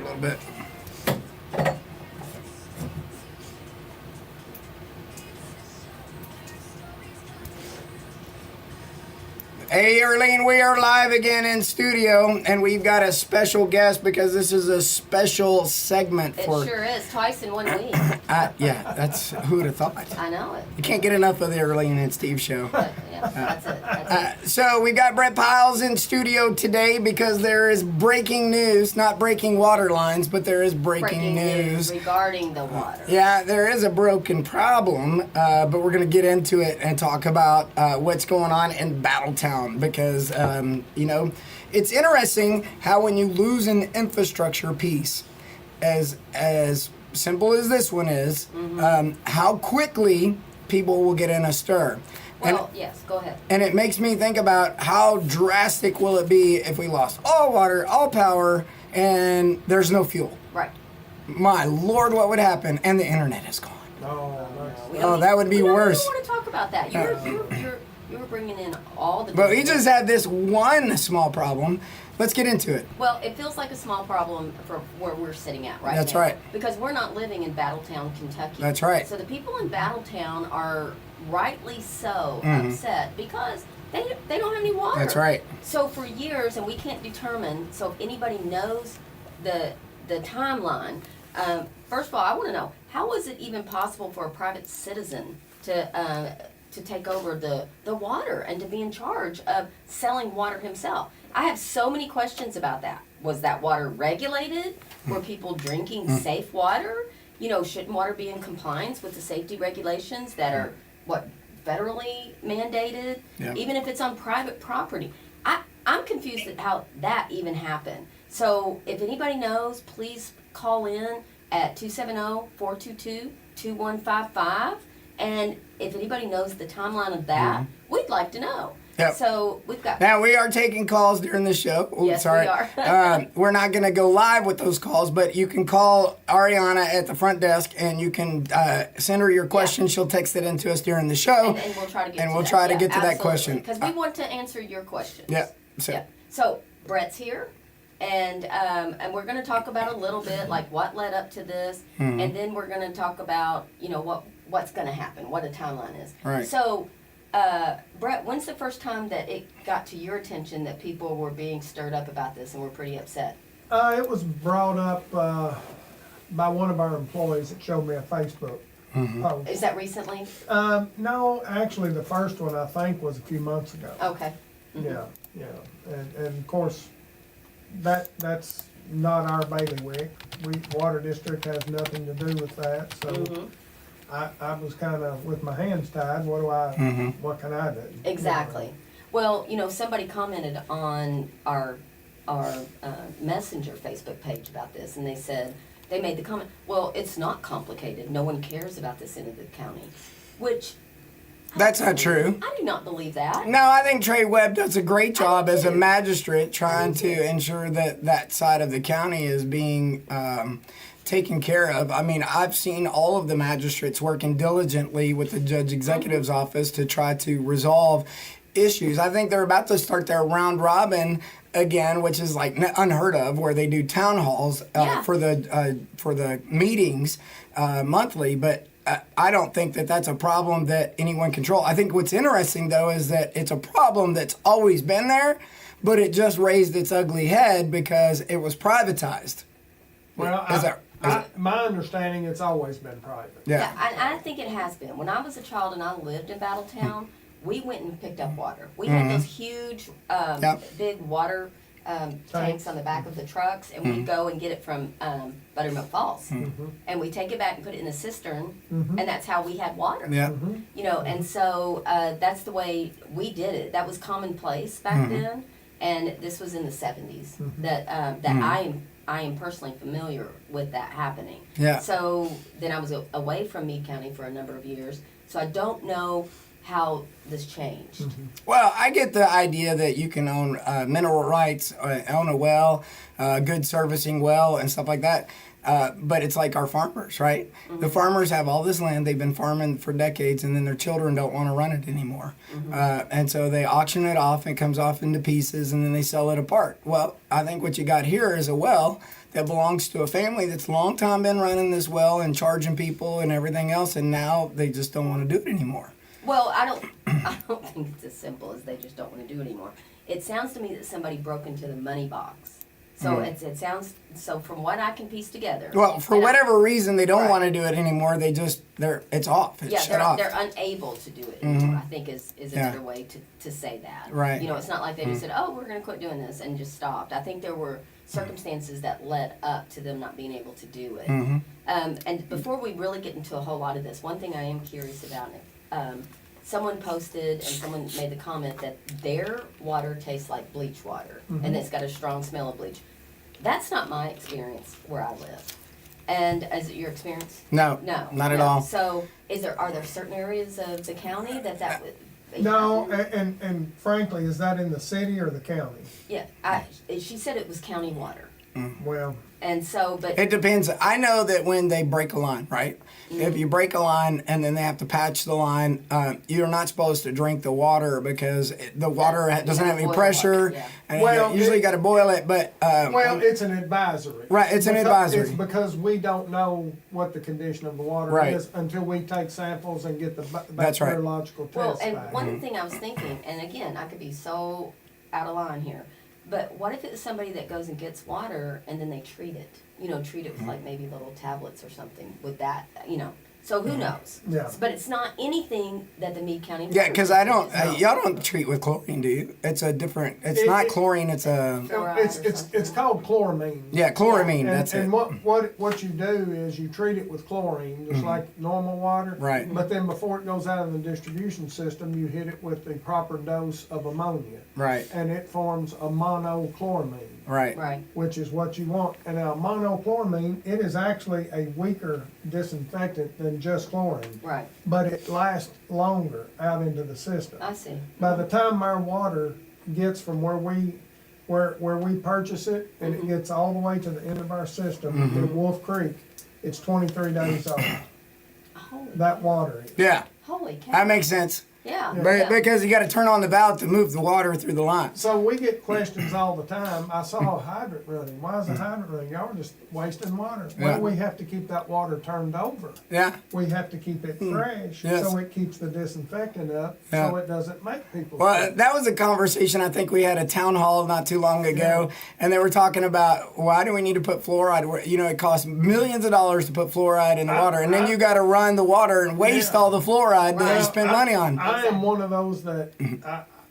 little bit. Hey, Earlene, we are live again in studio, and we've got a special guest because this is a special segment for... It sure is. Twice in 1 week. Yeah, that's... Who would have thought? I know it. You can't get enough of the Earlene and Steve show. Yeah, that's it. That's it. So we've got Brett Piles in studio today because there is breaking news, not breaking water lines, but there is breaking news regarding the water. Yeah, there is a broken problem, but we're going to get into it and talk about what's going on in Battletown because, you know, it's interesting how when you lose an infrastructure piece, as simple as this one is, how quickly people will get in a stir. Well, yes, go ahead. And it makes me think about how drastic will it be if we lost all water, all power, and there's no fuel. Right. My Lord, what would happen? And the internet is gone. Oh, that would be worse. We don't want to talk about that. You're bringing in all the... But we just had this one small problem. Let's get into it. Well, it feels like a small problem for where we're sitting at right now. That's right. Because we're not living in Battletown, Kentucky. That's right. So the people in Battletown are rightly so upset because they don't have any water. That's right. So for years, and we can't determine, so if anybody knows the timeline, first of all, I want to know, how was it even possible for a private citizen to take over the water and to be in charge of selling water himself? I have so many questions about that. Was that water regulated? Were people drinking safe water? You know, shouldn't water be in compliance with the safety regulations that are, federally mandated? Yeah. Even if it's on private property. I'm confused at how that even happened. So if anybody knows, please call in at 270-422-2155. And if anybody knows the timeline of that, we'd like to know. Yep. So we've got... Now, we are taking calls during the show. Oops, Yes, sorry. we are. We're not going to go live with those calls, but you can call Ariana at the front desk, and you can send her your question. She'll text it into us during the show. And we'll try to get and to we'll that. try to get to that question. Because we want to answer your questions. Yeah. So Brett's here, and we're going to talk about a little bit, like what led up to this, and then we're going to talk about, you know, what's going to happen, what a timeline is. Right. So, Brett, when's the first time that it got to your attention that people were being stirred up about this and were pretty upset? It was brought up by one of our employees that showed me a Facebook post. Is that recently? No, actually the first one I think was a few months ago. Okay. Yeah. And of course, that's not our bailiwick. Water District has nothing to do with that, so I was kind of with my hands tied. What can I do? Exactly. Well, you know, somebody commented on our Messenger Facebook page about this, and they said, they made the comment, well, it's not complicated. No one cares about this end of the county, which... That's not true. I do not believe that. No, I think Trey Webb does a great job as a magistrate trying to ensure that that side of the county is being taken care of. I mean, I've seen all of the magistrates working diligently with the judge executive's office to try to resolve issues. I think they're about to start their round robin again, which is like unheard of, where they do town halls for the meetings monthly, but I don't think that that's a problem that anyone control. I think what's interesting, though, is that it's a problem that's always been there, but it just raised its ugly head because it was privatized. Well, my understanding, it's always been private. Yeah, I think it has been. When I was a child and I lived in Battletown, we went and picked up water. We had those huge, big water tanks on the back of the trucks, and we'd go and get it from Buttermilk Falls. And we take it back and put it in a cistern, and that's how we had water. yeah. You know, and so that's the way we did it. That was commonplace back then, and this was in the 70s that I am personally familiar with that happening. Yeah. So then I was away from Meade County for a number of years, so I don't know how this changed. Well, I get the idea that you can own mineral rights, own a well, good servicing well, and stuff like that. But it's like our farmers, right? The farmers have all this land they've been farming for decades, and then their children don't want to run it anymore. And so they auction it off, and it comes off into pieces, and then they sell it apart. Well, I think what you got here is a well that belongs to a family that's long time been running this well and charging people and everything else, and now they just don't want to do it anymore. Well, I don't think it's as simple as they just don't want to do it anymore. It sounds to me that somebody broke into the money box. So it sounds, so from what I can piece together. Well, for and whatever reason, they don't Right. want to do it anymore. It's off. It's Yeah, shut off. they're unable to do it anymore, I think is a Yeah. better way to say that. Right. You know, it's not like they just said, oh, we're gonna quit doing this and just stopped. I think there were circumstances that led up to them not being able to do it. And before we really get into a whole lot of this, one thing I am curious about, someone posted and someone made the comment that their water tastes like bleach water and it's got a strong smell of bleach. That's not my experience where I live. And is it your experience? No, No. not at no. all. So are there certain areas of the county that would? No, happen? and frankly, is that in the city or the county? Yeah, she said it was county water. Well, And so, but It depends. I know that when they break a line, right? If you break a line and then they have to patch the line, you're not supposed to drink the water because the water doesn't have any boil pressure, water, yeah. and Well, you usually it- got to boil it. But well, it's an advisory. Right, it's an advisory. It's because we don't know what the condition of the water Right. is until we take samples and get the That's right. bacteriological well, tests and back. one thing I was thinking, and again, I could be so out of line here, but what if it's somebody that goes and gets water and then they treat it? You know, treat it with like maybe little tablets or something with that, you know. So who knows? Yeah. But it's not anything that the Meade County. yeah, because I don't. District is. Y'all don't treat with chlorine, do you? It's a different. It's It- not it- chlorine. It's a Fluoride It's, or it's, something. it's called chloramine. yeah, chloramine. And, That's and it. what you do is you treat it with chlorine, just like normal water. Right. But then before it goes out of the distribution system, you hit it with the proper dose of ammonia. Right. And it forms a monochloramine, Right. Right. which is what you want. And now monochloramine, it is actually a weaker disinfectant than just chlorine, Right. but it lasts longer out into the system. I see. By the time our water gets from where we purchase it and it gets all the way to the end of our system in Wolf Creek, it's 23 days old. Holy, That water is. Yeah, holy cow. that makes sense. Yeah. But yeah. because you got to turn on the valve to move the water through the lines. So we get questions all the time. I saw a hydrant running. Why is the hydrant running? Y'all are just wasting water. Yeah. Well, we have to keep that water turned over. Yeah. We have to keep it fresh Yes. so it keeps the disinfectant up Yeah. so it doesn't make people Well, sick. that was a conversation I think we had at town hall not too long ago, and they were talking about why do we need to put fluoride? You know, it costs millions of dollars to put fluoride in the water, and then you got to run the water and waste Yeah. all the fluoride that you Right. spend money on. I am one of those that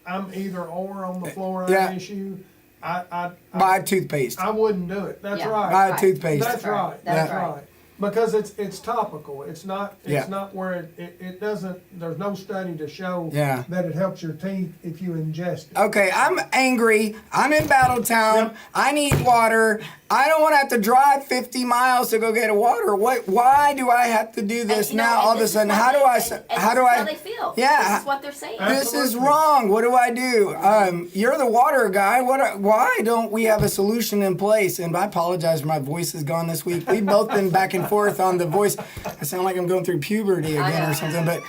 I'm either or on the fluoride Yeah. issue. I Buy toothpaste. I wouldn't do it. That's Yeah. right. Buy a Right. toothpaste. That's right. That's That's right. right. Because it's topical. It's not Yeah. where it doesn't, there's no study to show Yeah. that it helps your teeth if you ingest it. Okay, I'm angry. I'm in Battletown. Yep. I need water. I don't want to have to drive 50 miles to go get a water. Why do I have to do this And, you know, now? and All of a this is sudden, what how do they- I? and How this do is I? how they feel. Yeah. This is what they're saying. This is Absolutely. wrong. What do I do? You're the water guy. Why don't we have a solution in place? And I apologize, my voice is gone this week. We've both been back and forth on the voice. I sound like I'm going through puberty I again know. or something. But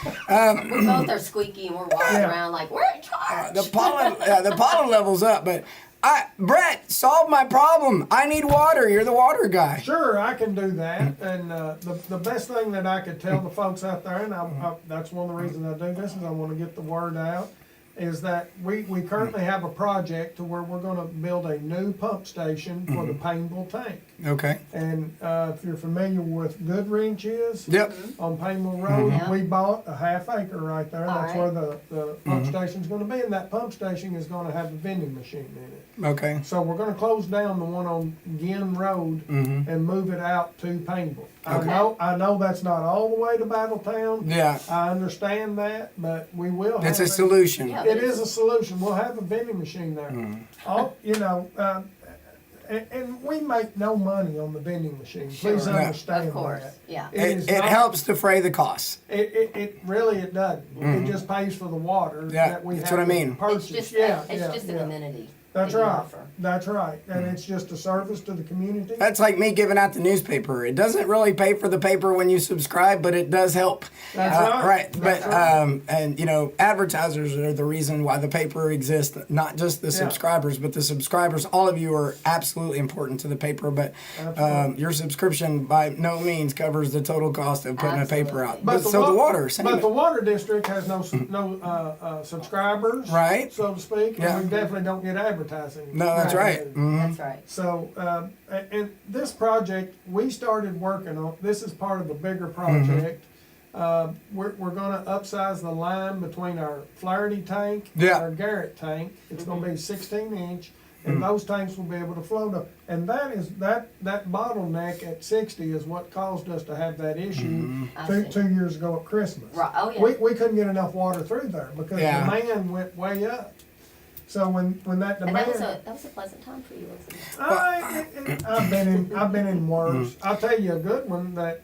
We both are squeaky and we're walking Yeah. around like we're in charge. the pollen level's up. But Brett, solve my problem. I need water. You're the water guy. Sure, I can do that. And the best thing that I could tell the folks out there, and that's one of the reasons I do this, is I want to get the word out, is that we currently have a project to where we're going to build a new pump station for the Painville tank. Okay. And if you're familiar with Goodwrench is, Yep. on Painville Road, Mhm. we bought a half acre right there. All That's right. where the pump station's going to be, and that pump station is going to have a vending machine in it. Okay. So we're gonna close down the one on Ginn Road and move it out to Painville. Okay. I know that's not all the way to Battletown. Yeah. I understand that, but we will have. It's a solution. Yeah. It is a solution. We'll have a vending machine there. All, and we make no money on the vending machine. Please Sure. Yeah. understand Of course, that. yeah. is It not- helps defray the costs. It really doesn't. It just pays for the water Yeah, that we that's have what I to mean. purchase. It's just, Yeah, it's yeah, just an yeah. amenity. That's that you right, offer. that's right, and it's just a service to the community. That's like me giving out the newspaper. It doesn't really pay for the paper when you subscribe, but it does help. That's right. Right. That's But right. and you know, advertisers are the reason why the paper exists. Not just the subscribers, but the subscribers. All of you are absolutely important to the paper. But your subscription by no means covers the total cost of putting a paper out. Absolutely. But so the water, But the water district has no subscribers, Right. so to speak, Yeah. and we definitely don't get advertising. No, that's right. Mhm. That's right. So, and this project, we started working on, this is part of a bigger project. We're gonna upsize the line between our Flaherty tank and Yeah. our Garrett tank. It's gonna be 16 inch, and those tanks will be able to float up. And that is, that bottleneck at 60 is what caused us to have that issue I two, see. 2 years ago at Christmas. Right, oh, yeah. We couldn't get enough water through there because Yeah. demand went way up. So when that And demand. that was a pleasant time for you, wasn't it? I've been in worse. I'll tell you a good one that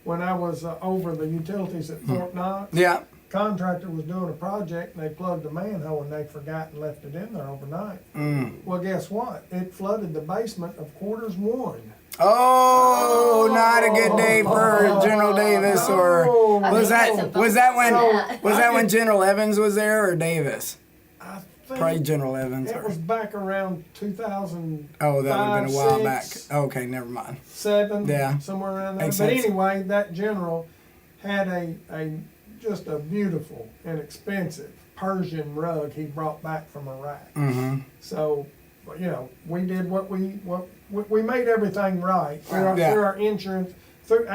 when I was over the utilities at Fort Knox, Yeah. contractor was doing a project and they plugged a manhole and they forgot and left it in there overnight. Well, guess what? It flooded the basement of quarters 1. Oh, not a good day for General Davis, or No. was I that think was that when that's was that when General Evans was there or Davis? I think Probably General Evans. it was back around 2000. Oh, that would have been a while back. 6, Okay, never mind. 7, Yeah. somewhere around there. Makes But sense. anyway, that general had a just a beautiful and expensive Persian rug he brought back from Iraq. Mm-hmm. So, you know, we did what we made everything right through our, Yeah. through our insurance, through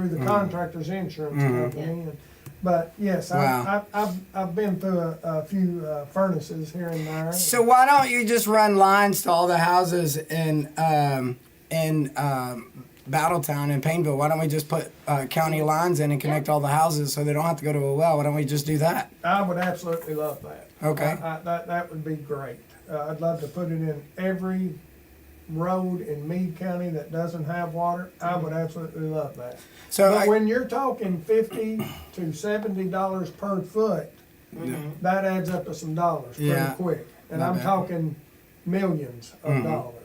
the contractor's insurance company. But yes, Wow. I've been through a few furnaces here and there. So why don't you just run lines to all the houses in Battletown and Painville? Why don't we just put county lines in and connect all the houses so they don't have to go to a well? Why don't we just do that? I would absolutely love that. Okay. That would be great. I'd love to put it in every road in Meade County that doesn't have water. I would absolutely love that. So But when you're talking $50 to $70 per foot, that adds up to some dollars pretty Yeah. quick. And Not I'm bad. talking millions of dollars.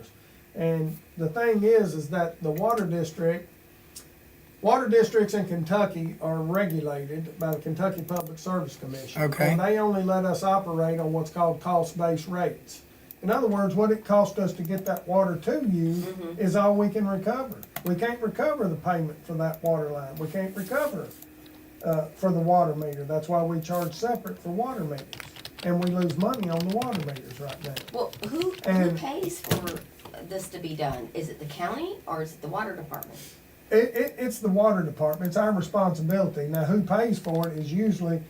And the thing is that the water districts in Kentucky are regulated by the Kentucky Public Service Commission. Okay. And they only let us operate on what's called cost-based rates. In other words, what it costs us to get that water to you is all we can recover. We can't recover the payment for that water line. We can't recover for the water meter. That's why we charge separate for water meters. And we lose money on the water meters right now. Well, who And- pays for this to be done? Is it the county or is it the water department? It's the water department. It's our responsibility. Now, who pays for it is usually,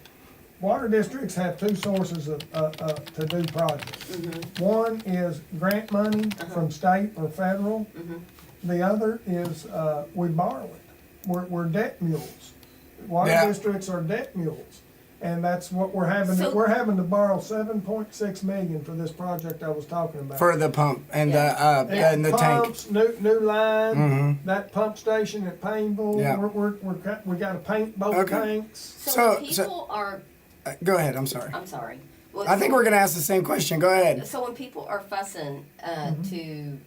water districts have two sources to do projects. One is grant money from state or federal. The other is we borrow it. We're debt mules. Water Yeah. districts are debt mules. And that's what we're having, So- we're having to borrow 7.6 million for this project I was talking about. for the pump and Yeah. and the tank. Pumps, new line, that pump station at Painville, Yeah. we gotta paint both Okay. tanks. So, when So- people are, Go ahead. I'm sorry. I'm sorry. Well, I think so- we're gonna ask the same question. Go ahead. So when people are fussing to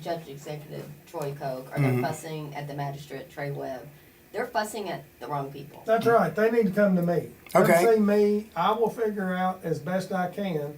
Judge Executive Troy Koch, or they're fussing at the magistrate Trey Webb, they're fussing at the wrong people. That's right, they need to come to me. Okay. Come see me, I will figure out as best I can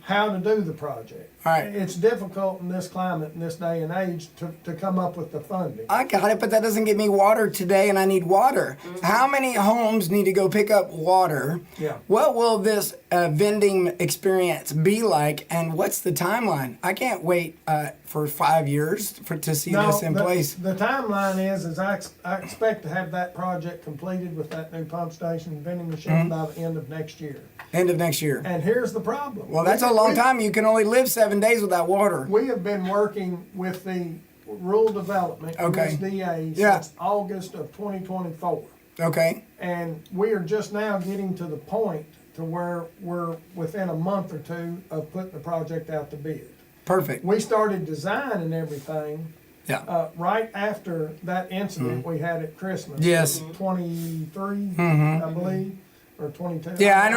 how to do the project. All right. It's difficult in this climate, in this day and age, to come up with the funding. I got it, but that doesn't get me water today, and I need water. How many homes need to go pick up water? Yeah. What will this vending experience be like, and what's the timeline? I can't wait for 5 years to see this in place. The timeline is I expect to have that project completed with that new pump station and vending machine by the end of next year. End of next year. And here's the problem. Well, that's a long time. You can only live 7 days without water. We have been working with the rural development, Okay. USDA, Yeah. since August of 2024. Okay. And we are just now getting to the point to where we're within a month or two of putting the project out to bid. Perfect. We started design and everything Yeah. right after that incident we had at Christmas. Yes. 23, Mm-hmm. I believe. or 22. Yeah,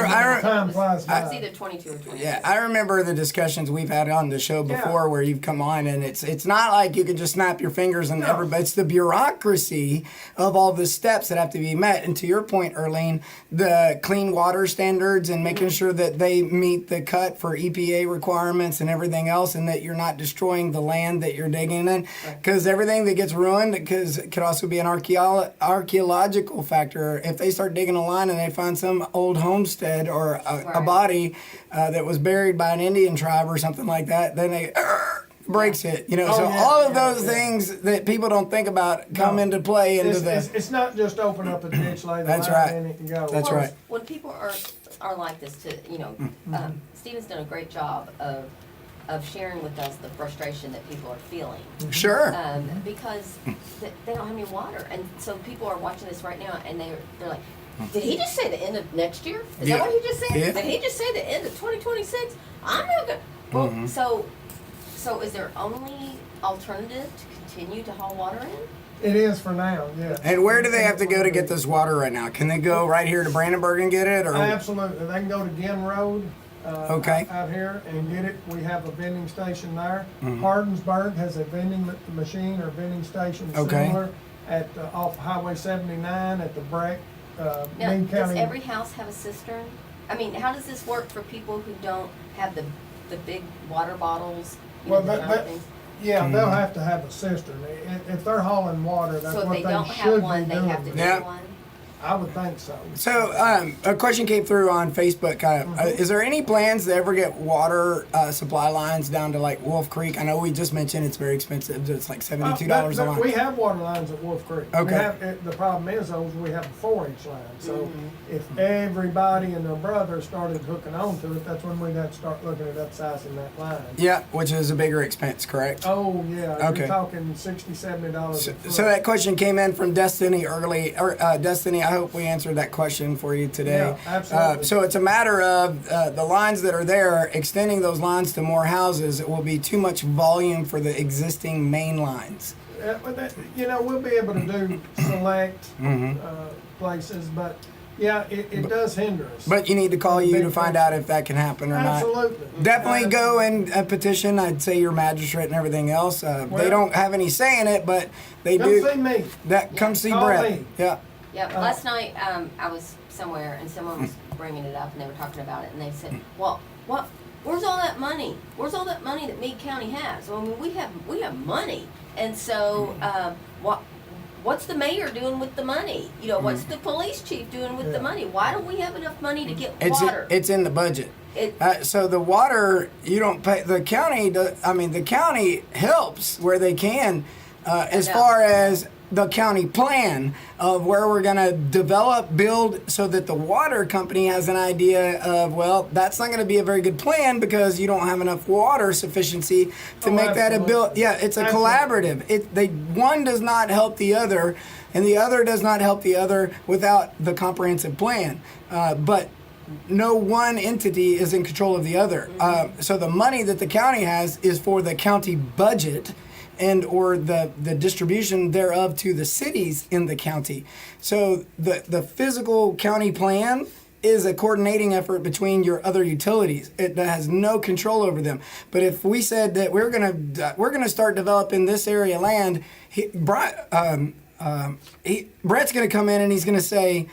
Time flies by. It's either 22 or 26. Yeah, I remember the discussions we've had on the show before where you've come on, and it's not like you can just snap your fingers and everybody. It's the bureaucracy of all the steps that have to be met. And to your point, Earlene, the clean water standards and making sure that they meet the cut for EPA requirements and everything else, and that you're not destroying the land that you're digging in. Because everything that gets ruined could also be an archaeological factor. If they start digging a line and they find some old homestead or a body that was buried by an Indian tribe or something like that, then they breaks it. All of those things that people don't think about come into play into it's not just open up a ditch, lay the That's line right. in it and go. That's right. When people are like this, Stephen's done a great job of sharing with us the frustration that people are feeling. Sure. Because they don't have any water, and so people are watching this right now, and they're like, did he just say the end of next year? Is that what he just said? Yeah. Did he just say the end of 2026? I'm not gonna. Well, so is there only alternative to continue to haul water in? It is for now, yeah. And where do they have to go to get this water right now? Can they go right here to Brandenburg and get it? Or Absolutely. They can go to Ginn Road Okay. out here and get it. We have a vending station there. Mm-hmm. Hardensburg has a vending machine or vending station Okay. similar at off Highway 79 at the Breck, Now, Meade does County. every house have a cistern? I mean, how does this work for people who don't have the big water bottles? Well, the giant things? Yeah, they'll have to have a cistern. If they're hauling water, that's So if what they they don't should have be one, they have to doing. get Yeah. one. I would think so. So, a question came through on Facebook. Is there any plans to ever get water supply lines down to like Wolf Creek? I know we just mentioned it's very expensive. It's like $72 a line. We have water lines at Wolf Creek. Okay. The problem is, though, is we have a 4-inch line. So if everybody and their brother started hooking on to it, that's when we'd have to start looking at upsizing that line. Yeah, which is a bigger expense, correct? Oh, yeah. Okay. You're talking $60, $70 a foot. So that question came in from Destiny early. Destiny, I hope we answered that question for you today. Yeah, absolutely. So it's a matter of the lines that are there, extending those lines to more houses. It will be too much volume for the existing main lines. But we'll be able to do select places, but yeah, it does hinder us. But you need to call you to find out if that can happen or not. Absolutely. Definitely go and petition. I'd say your magistrate and everything else. They don't have any say in it, but they Come do. see me. Come see Call Brett. me. Yeah. Yeah, last night I was somewhere and someone was bringing it up and they were talking about it and they said, "Well, where's all that money? Where's all that money that Meade County has?" Well, I mean, we have money, and so what's the mayor doing with the money? What's the police chief doing with the money? Why don't we have enough money to get water? It's in the budget. So the water you don't pay. The county. The county helps where they can, as far as the county plan of where we're going to build so that the water company has an idea of, well, that's not going to be a very good plan because you don't have enough water sufficiency to make that a bill. Yeah, it's a collaborative. One does not help the other, and the other does not help the other without the comprehensive plan. But no one entity is in control of the other. So the money that the county has is for the county budget and or the distribution thereof to the cities in the county. So the physical county plan is a coordinating effort between your other utilities. It has no control over them. But if we said that we're gonna start developing this area of land, Brett's gonna come in and he's gonna say,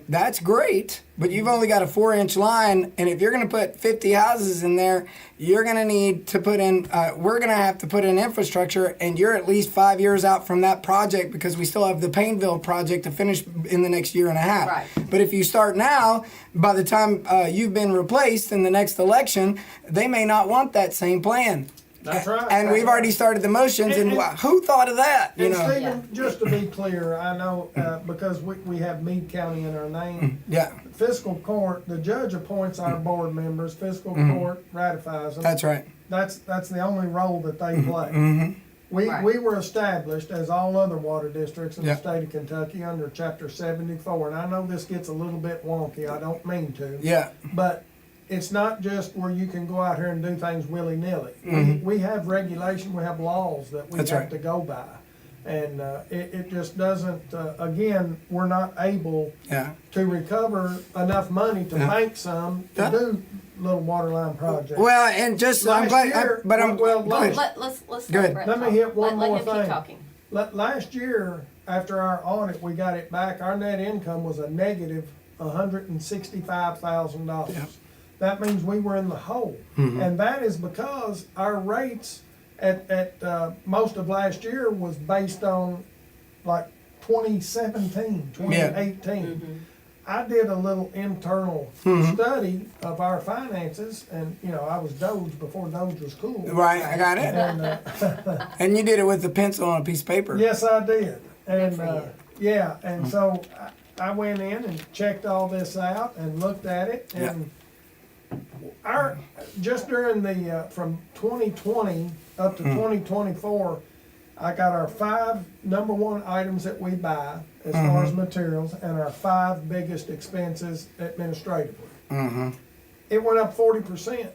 that's great, but you've only got a 4-inch line, and if you're going to put 50 houses in there, you're going to need to put in, we're going to have to put in infrastructure, and you're at least 5 years out from that project because we still have the Painville project to finish in the next year and a half. Right. But if you start now, by the time you've been replaced in the next election, they may not want that same plan. That's right. And we've already started the motions, and who thought of that? And Stephen, just to be clear, I know because we have Meade County in our name. Yeah. Fiscal court, the judge appoints our board members. Fiscal court ratifies them. That's right. That's the only role that they play. We were established as all other water districts in the state of Kentucky under Chapter 74, and I know this gets a little bit wonky. I don't mean to. Yeah. But it's not just where you can go out here and do things willy-nilly. We have regulation, we have laws that we have to go by. And it just doesn't, again, we're not able Yeah. to recover enough money to bank some to Yeah. do little water line projects. Well, and just I'm Last glad, year- but I'm well, go ahead. Let's Go ahead. Brett Let me talk. hit one Let more him thing. keep talking. Last year, after our audit, we got it back, our net income was a negative $165,000. Yeah. That means we were in the hole. And that is because our rates at most of last year was based on like 2017, 2018. I did a little internal study of our finances, and I was Doge before Doge was cool. Right, I got it. And, And you did it with a pencil on a piece of paper. yes, I did. And for you. yeah, and so I went in and checked all this out and looked at it, and our just during the from 2020 up to 2024, I got our 5 number one items that we buy as far as materials, and our 5 biggest expenses administratively. It went up 40%.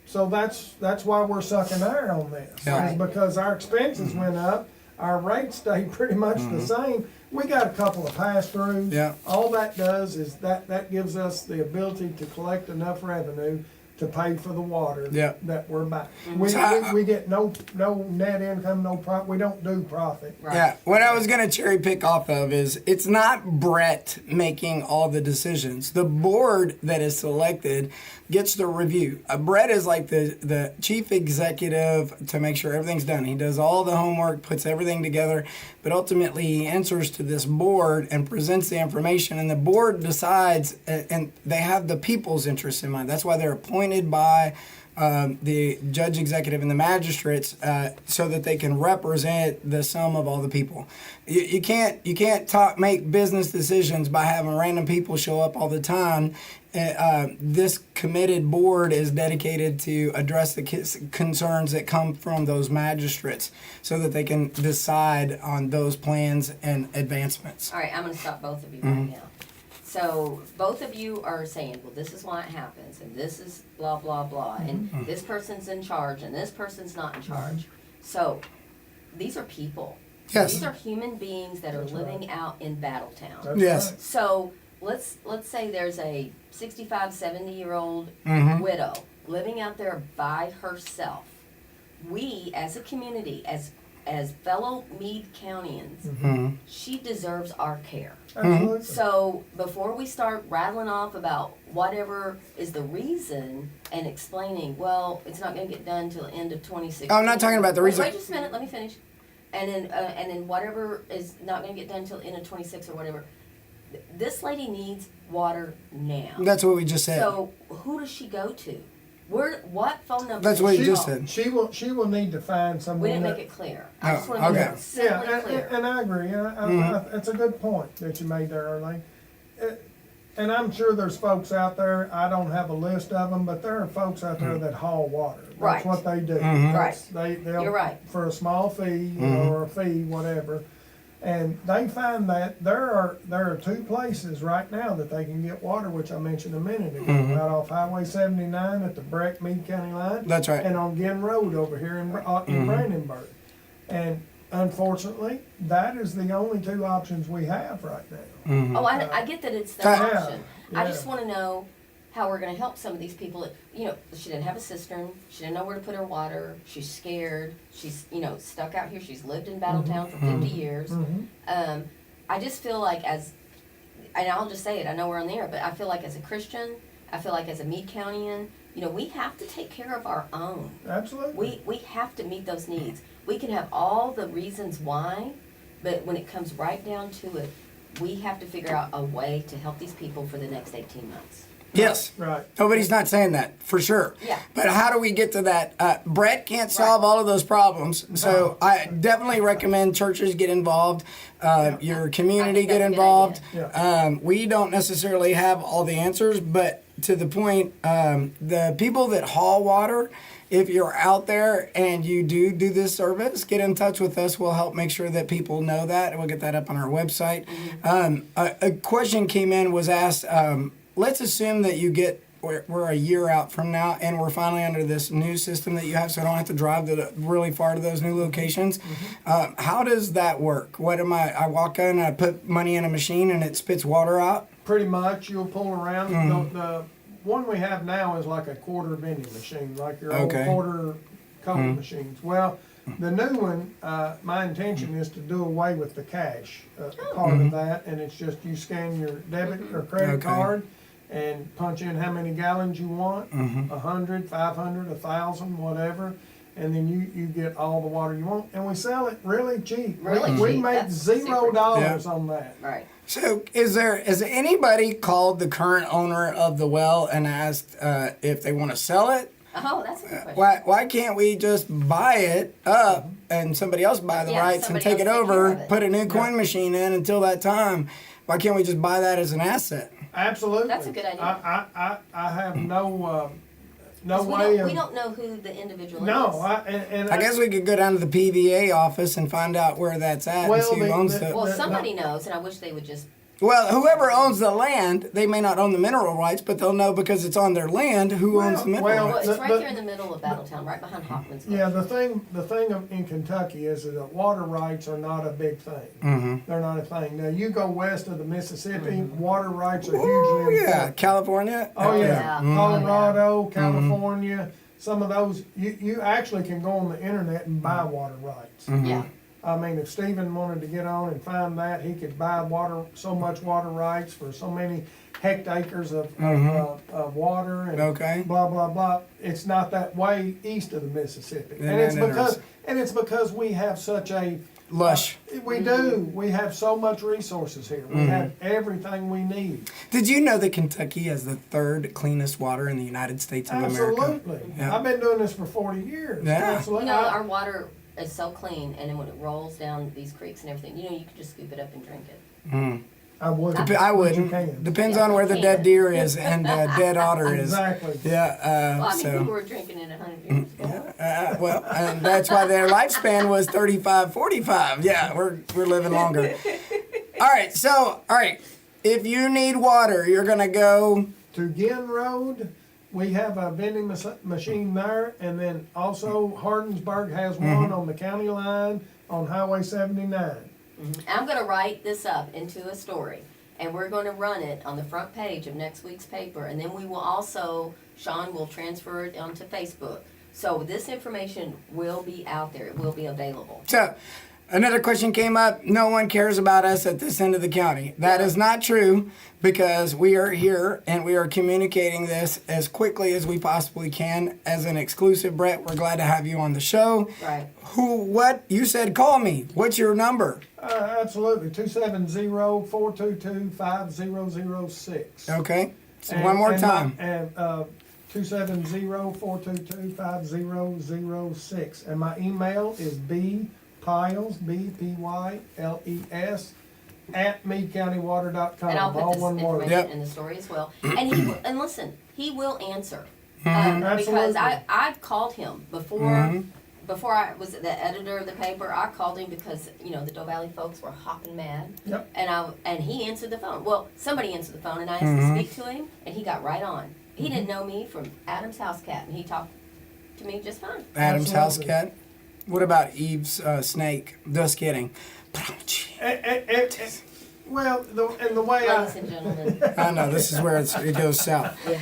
So that's why we're sucking air on this, Yeah. is because our expenses went up, our rates stayed pretty much the same. We got a couple of pass-throughs. Yeah. All that does is that gives us the ability to collect enough revenue to pay for the water Yeah. that we're buying. So We get no net income, no profit. We don't do profit. Right. Yeah, what I was going to cherry pick off of is it's not Brett making all the decisions. The board that is selected gets the review. Brett is like the chief executive to make sure everything's done. He does all the homework, puts everything together, but ultimately he answers to this board and presents the information, and the board decides, and they have the people's interest in mind. That's why they're appointed by the judge executive and the magistrates so that they can represent the sum of all the people. You can't make business decisions by having random people show up all the time. This committed board is dedicated to address the concerns that come from those magistrates so that they can decide on those plans and advancements. All right, I'm gonna stop both of you right now. So both of you are saying, well, this is why it happens, and this is blah, blah, blah, and this person's in charge, and this person's not in charge. So these are people. Yes. These are human beings that are living out in Battletown. That's Yes. right. So let's say there's a 65, 70-year-old widow living out there by herself. We, as a community, as fellow Meade Countyans, she deserves our care. Absolutely. So before we start rattling off about whatever is the reason and explaining, well, it's not going to get done till the end of 2016. Oh, I'm not talking about the reason. Wait just a minute, let me finish. And then whatever is not going to get done till the end of 26 or whatever. This lady needs water now. That's what we just said. So who does she go to? What phone number? That's does what she you just call? said. She will need to find someone. We didn't that- make it clear. I just want to okay. make it simply Yeah, clear. and I agree. It's a good point that you made there, Earlene. And I'm sure there's folks out there, I don't have a list of them, but there are folks out there that haul water. That's Right. what they do. Right. They'll, You're right. for a small fee, or a fee, whatever. And they find that there are 2 places right now that they can get water, which I mentioned a minute ago, right off Highway 79 at the Breck Meade County line. That's right. And on Ginn Road over here in Brandenburg. And unfortunately, that is the only 2 options we have right now. Oh, I get that it's the Yeah, option. I yeah. just want to know how we're going to help some of these people that, she didn't have a cistern. She didn't know where to put her water. She's scared. She's, stuck out here. She's lived in Battletown for 50 years. I just feel like and I'll just say it, I know we're on the air, but I feel like as a Christian, I feel like as a Meade Countyan, we have to take care of our own. Absolutely. We have to meet those needs. We can have all the reasons why, but when it comes right down to it, we have to figure out a way to help these people for the next 18 months. Yes. Right. Nobody's not saying that, for sure. Yeah. But how do we get to that? Brett can't solve all of those problems. So I definitely recommend churches get involved, your community I think get that's a good involved. idea. We don't necessarily have all the answers, but to the point, the people that haul water, if you're out there and you do this service, get in touch with us. We'll help make sure that people know that, and we'll get that up on our website. A question came in, was asked, let's assume that you get we're a year out from now, and we're finally under this new system that you have, so I don't have to drive really far to those new locations. How does that work? What am I walk in, I put money in a machine, and it spits water out? Pretty much, you'll pull around. The one we have now is like a quarter vending machine, like your old quarter Coke machines. Well, the new one, my intention is to do away with the cash part of that, and it's just you scan your debit or credit card and punch in how many gallons you want, 100, 500, 1,000, whatever, and then you get all the water you want, and we sell it really cheap. We cheap. make That's $0 on that. Right. So, has anybody called the current owner of the well and asked if they want to sell it? Oh, that's a good question. Why can't we just buy it up and somebody else buy the rights and take it over, put a new coin machine in until that time? Why can't we just buy that as an asset? Absolutely. That's a good idea. I have no We way don't know who the individual is. No, I guess we could go down to the PVA office and find out where that's at and see who owns it. Well, somebody knows, and I wish they would just. Well, whoever owns the land, they may not own the mineral rights, but they'll know because it's on their land who owns the mineral rights. Well, it's right there in the middle of Battletown, right behind Hoffman's. Yeah, the thing in Kentucky is that water rights are not a big thing. They're not a thing. Now you go west of the Mississippi, water rights are hugely important. California. Oh yeah, Colorado, California. Some of those you actually can go on the internet and buy water rights. Yeah. I mean, if Stephen wanted to get on and find that, he could buy so much water rights for so many hectares of water and blah, blah, blah. It's not that way east of the Mississippi. And it's because we have such a lush. We do. We have so much resources here. We have everything we need. Did you know that Kentucky has the third cleanest water in the United States of America? Absolutely. Yeah. I've been doing this for 40 years. Yeah. Absolutely. You know, our water is so clean, and then when it rolls down these creeks and everything, you can just scoop it up and drink it. I wouldn't. I wouldn't. You can. Depends on where the dead deer is and dead otter is. Exactly. Yeah. Well, I mean, people were drinking it 100 years ago. Well, and that's why their lifespan was 35, 45. Yeah, we're living longer. All right. If you need water, you're gonna go to Ginn Road. We have a vending machine there, and then also Hardensburg has one on the county line on Highway 79. I'm going to write this up into a story, and we're going to run it on the front page of next week's paper, and then we will also, Sean will transfer it onto Facebook. So this information will be out there. It will be available. So, another question came up. No one cares about us at this end of the county. That is not true because we are here and we are communicating this as quickly as we possibly can as an exclusive. Brett, we're glad to have you on the show. Right. You said call me. What's your number? Absolutely. 270-422-5006. Okay. So one more time. 270-422-5006. And my email is bpiles, B-P-Y-L-E-S, at meadecountywater.com. And I'll put this one word. information in the story as well. And listen, he will answer. Absolutely. Because I called him before I was the editor of the paper. I called him because the Doe Valley folks were hopping mad. Yep. And he answered the phone. Well, somebody answered the phone, and I asked to speak to him, and he got right on. He didn't know me from Adam's house cat, and he talked to me just fine. Adam's house cat. What about Eve's snake? Just kidding. Well, the way Ladies and gentlemen. I know, this is where it goes south. He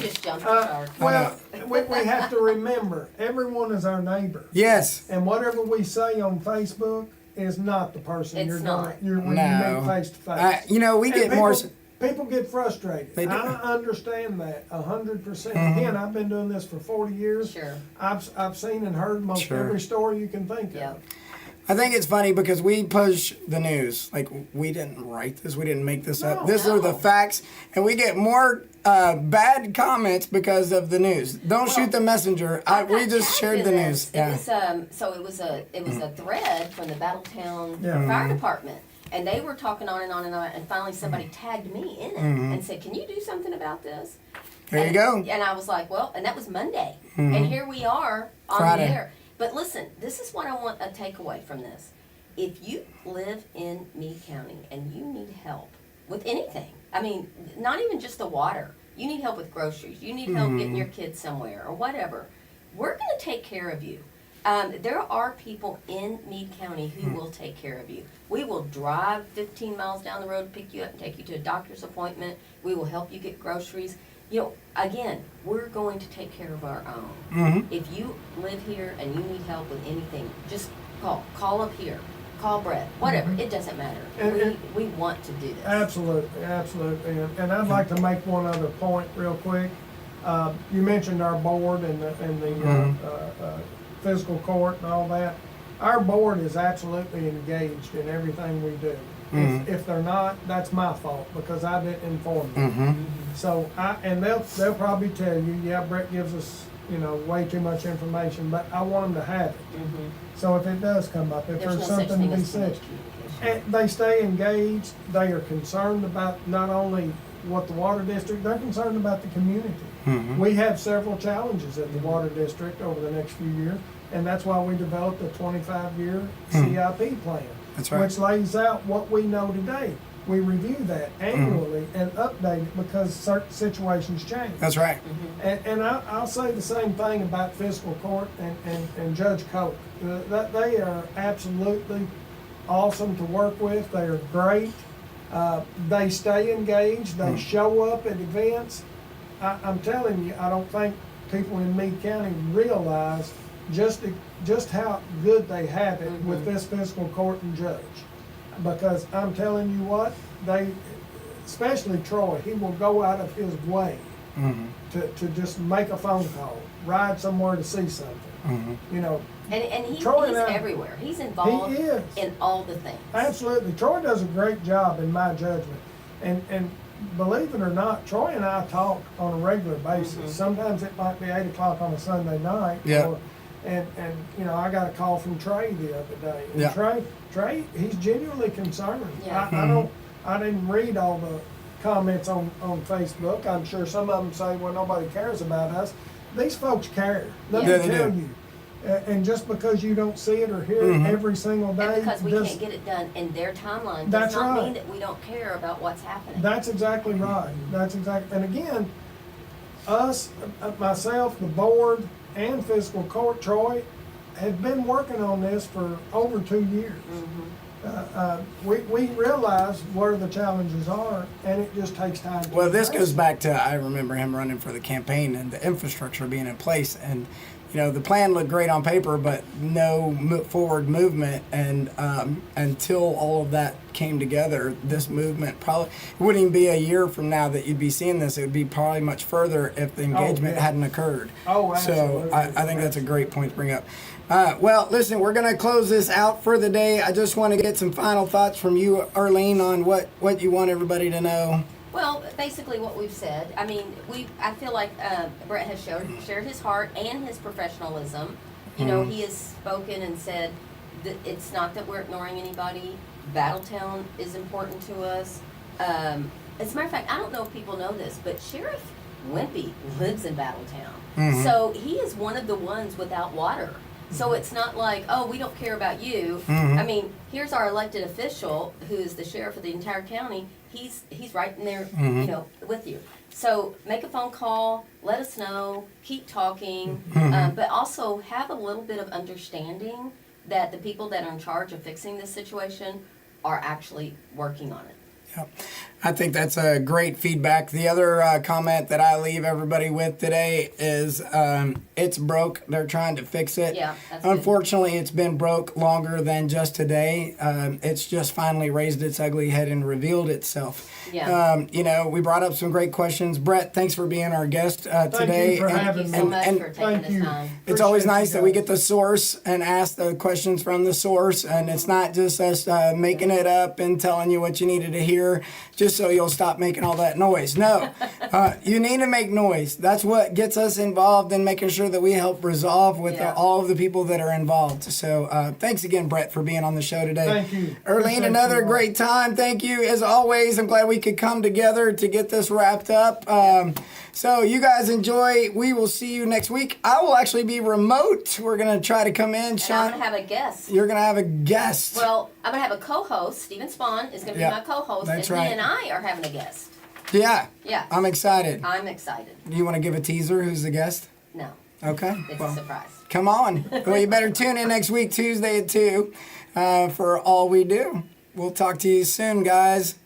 just jumped the shark. well, we have to remember, everyone is our neighbor. Yes. And whatever we say on Facebook is not the person It's you're not. when you meet face to face. We get more. People get frustrated. They do. I understand that 100%. Again, I've been doing this for 40 years. Sure. I've seen and heard most every story you can think Yeah. of. I think it's funny because we push the news. Like, we didn't write this. We didn't make this up. These are the facts. And we get more bad comments because of the news. Don't shoot the messenger. We just shared the news. It was it was a thread from the Battletown Fire Department. And they were talking on and on and on, and finally somebody tagged me in it and said, "Can you do something about this?" There you go. And I was like, "Well," and that was Monday, and here we are on Friday. the air. But listen, this is what I want a takeaway from this. If you live in Meade County and you need help with anything, I mean, not even just the water, you need help with groceries, you need help getting your kids somewhere, or whatever, we're going to take care of you. There are people in Meade County who will take care of you. We will drive 15 miles down the road, pick you up and take you to a doctor's appointment. We will help you get groceries. You know, again, we're going to take care of our own. If you live here and you need help with anything, just call up here, call Brett, whatever, it doesn't matter. We want to do this. Absolutely, absolutely. And I'd like to make one other point real quick. You mentioned our board and the physical court and all that. Our board is absolutely engaged in everything we do. If they're not, that's my fault because I didn't inform them. So they'll probably tell you, yeah, Brett gives us, you know, way too much information, but I want them to have it. So if it does come up, if there's no something such to thing be as too much said, communication. and they stay engaged. They are concerned about not only what the water district, they're concerned about the community. We have several challenges at the water district over the next few years, and that's why we developed a 25-year CIP plan. That's right. Which lays out what we know today. We review that annually and update it because certain situations change. That's right. And I'll say the same thing about fiscal court and Judge Coke. They are absolutely awesome to work with. They are great. They stay engaged. They show up at events. I'm telling you, I don't think people in Meade County realize just how good they have it with this fiscal court and judge. Because I'm telling you what, especially Troy, he will go out of his way to just make a phone call, ride somewhere to see something. You know, And he's Troy everywhere. He's involved He is. in all the things. Absolutely. Troy does a great job in my judgment. And believe it or not, Troy and I talk on a regular basis. Sometimes it might be 8 o'clock on a Sunday night. Yeah. And you know, I got a call from Trey the other day. And Yeah. Trey, he's genuinely concerned. Yeah. I didn't read all the comments on Facebook. I'm sure some of them say, well, nobody cares about us. These folks care. Let Yeah, me they tell do. you. And just because you don't see it or hear it every single day, And because we can't get it done in their timeline That's does not right. mean that we don't care about what's happening. That's exactly right. That's exactly. And again, us, myself, the board, and fiscal court, Troy, have been working on this for over 2 years. We realize where the challenges are, and it just takes time. Well, this goes back to, I remember him running for the campaign and the infrastructure being in place, and you know, the plan looked great on paper, but no forward movement. And until all of that came together, this movement probably it wouldn't even be a year from now that you'd be seeing this. It would be probably much further if the engagement hadn't occurred. Oh, So absolutely. I think that's a great point to bring up. Well, listen, we're going to close this out for the day. I just want to get some final thoughts from you, Earlene, on what you want everybody to know. Well, basically what we've said. I mean, I feel like Brett has shared his heart and his professionalism. You know, he has spoken and said that it's not that we're ignoring anybody. Battletown is important to us. As a matter of fact, I don't know if people know this, but Sheriff Wimpy lives in Battletown. So he is one of the ones without water. So it's not like, oh, we don't care about you. I mean, here's our elected official, who is the sheriff of the entire county. He's right in there, you know, with you. So make a phone call, let us know, keep talking, but also have a little bit of understanding that the people that are in charge of fixing this situation are actually working on it. Yep. I think that's a great feedback. The other comment that I leave everybody with today is it's broke. They're trying to fix it. Yeah, that's good. Unfortunately, it's been broke longer than just today. It's just finally raised its ugly head and revealed itself. Yeah. You know, we brought up some great questions. Brett, thanks for being our guest today. you for Thank having you me. so much for taking Thank this you. time. It's always Appreciate nice you that we guys. get the source and ask the questions from the source, and it's not just us making it up and telling you what you needed to hear just so you'll stop making all that noise. No, you need to make noise. That's what gets us involved in making sure that we help resolve with Yeah. all of the people that are involved. So thanks again, Brett, for being on the show today. Thank you. Earlene, Appreciate another you all. great time. Thank you, as always. I'm glad we could come together to get this wrapped up. So you guys enjoy. We will see you next week. I will actually be remote. We're going to try to come in. And I'm Sean, going to have a guest. you're going to have a guest. Well, I'm going to have a co-host. Stephen Spahn is going to be Yeah, my co-host. that's and right. he and I are having a guest. Yeah. Yeah. I'm excited. I'm excited. Do you want to give a teaser? Who's the guest? No, Okay. it's well, a surprise. Come on. Well, you better tune in next week, Tuesday at 2, for All We Do. We'll talk to you soon, guys.